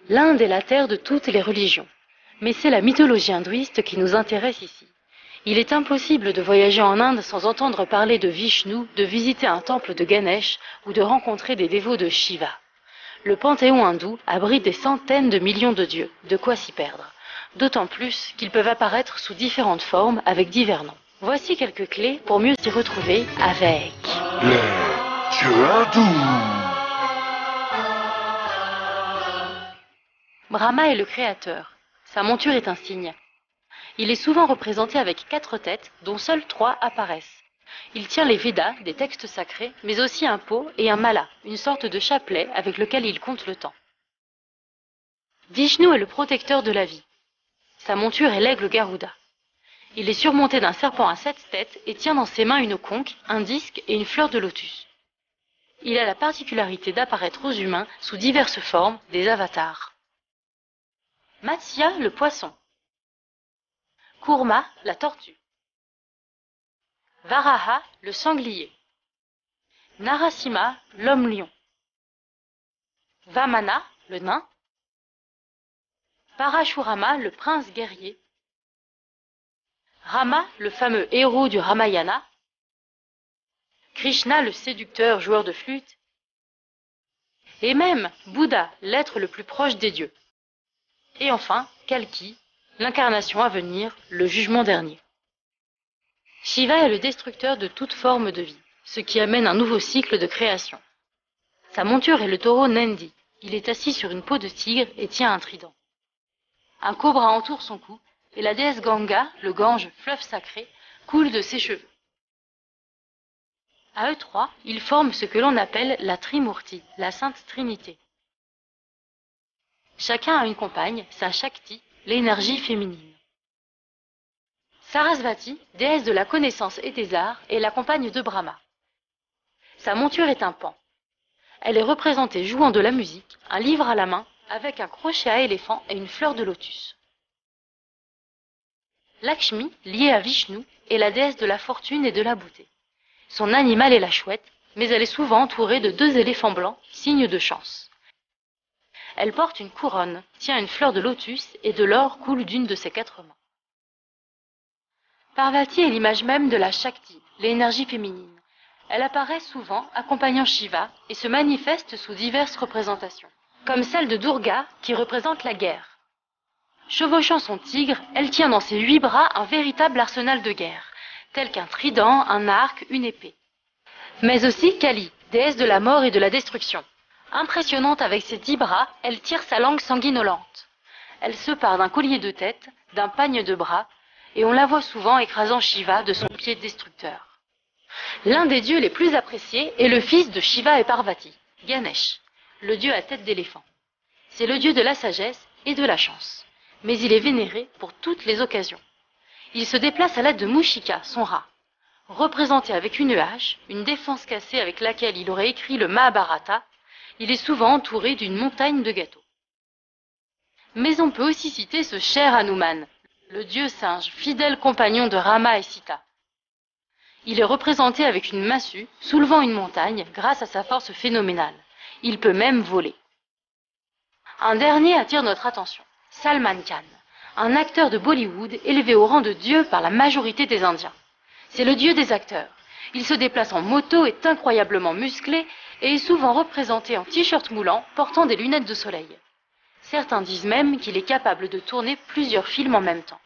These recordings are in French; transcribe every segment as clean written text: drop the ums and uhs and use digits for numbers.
L'Inde est la terre de toutes les religions, mais c'est la mythologie hindouiste qui nous intéresse ici. Il est impossible de voyager en Inde sans entendre parler de Vishnu, de visiter un temple de Ganesh ou de rencontrer des dévots de Shiva. Le panthéon hindou abrite des centaines de millions de dieux, de quoi s'y perdre. D'autant plus qu'ils peuvent apparaître sous différentes formes avec divers noms. Voici quelques clés pour mieux s'y retrouver avec Les dieux hindous. Brahma est le créateur. Sa monture est un cygne. Il est souvent représenté avec 4 têtes, dont seules 3 apparaissent. Il tient les Védas, des textes sacrés, mais aussi un pot et un mala, une sorte de chapelet avec lequel il compte le temps. Vishnu est le protecteur de la vie. Sa monture est l'aigle Garuda. Il est surmonté d'un serpent à 7 têtes et tient dans ses mains une conque, un disque et une fleur de lotus. Il a la particularité d'apparaître aux humains sous diverses formes, des avatars. Matsya, le poisson. Kurma, la tortue. Varaha, le sanglier. Narasimha, l'homme-lion. Vamana, le nain. Parashurama, le prince guerrier. Rama, le fameux héros du Ramayana. Krishna, le séducteur joueur de flûte. Et même Bouddha, l'être le plus proche des dieux. Et enfin, Kalki, l'incarnation à venir, le jugement dernier. Shiva est le destructeur de toute forme de vie, ce qui amène un nouveau cycle de création. Sa monture est le taureau Nandi. Il est assis sur une peau de tigre et tient un trident. Un cobra entoure son cou et la déesse Ganga, le Gange, fleuve sacré, coule de ses cheveux. À eux trois, ils forment ce que l'on appelle la Trimurti, la Sainte Trinité. Chacun a une compagne, sa Shakti, l'énergie féminine. Sarasvati, déesse de la connaissance et des arts, est la compagne de Brahma. Sa monture est un pan. Elle est représentée jouant de la musique, un livre à la main, avec un crochet à éléphant et une fleur de lotus. Lakshmi, liée à Vishnu, est la déesse de la fortune et de la beauté. Son animal est la chouette, mais elle est souvent entourée de 2 éléphants blancs, signe de chance. Elle porte une couronne, tient une fleur de lotus et de l'or coule d'une de ses 4 mains. Parvati est l'image même de la Shakti, l'énergie féminine. Elle apparaît souvent accompagnant Shiva et se manifeste sous diverses représentations, comme celle de Durga qui représente la guerre. Chevauchant son tigre, elle tient dans ses 8 bras un véritable arsenal de guerre, tel qu'un trident, un arc, une épée. Mais aussi Kali, déesse de la mort et de la destruction. Impressionnante avec ses 10 bras, elle tire sa langue sanguinolente. Elle se pare d'un collier de tête, d'un pagne de bras, et on la voit souvent écrasant Shiva de son pied destructeur. L'un des dieux les plus appréciés est le fils de Shiva et Parvati, Ganesh, le dieu à tête d'éléphant. C'est le dieu de la sagesse et de la chance, mais il est vénéré pour toutes les occasions. Il se déplace à l'aide de Mushika, son rat. Représenté avec une hache, une défense cassée avec laquelle il aurait écrit le Mahabharata, il est souvent entouré d'une montagne de gâteaux. Mais on peut aussi citer ce cher Hanuman, le dieu singe, fidèle compagnon de Rama et Sita. Il est représenté avec une massue, soulevant une montagne grâce à sa force phénoménale. Il peut même voler. Un dernier attire notre attention, Salman Khan, un acteur de Bollywood élevé au rang de dieu par la majorité des Indiens. C'est le dieu des acteurs. Il se déplace en moto, est incroyablement musclé et est souvent représenté en t-shirt moulant portant des lunettes de soleil. Certains disent même qu'il est capable de tourner plusieurs films en même temps.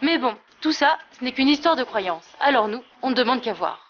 Mais bon, tout ça, ce n'est qu'une histoire de croyance, alors nous, on ne demande qu'à voir.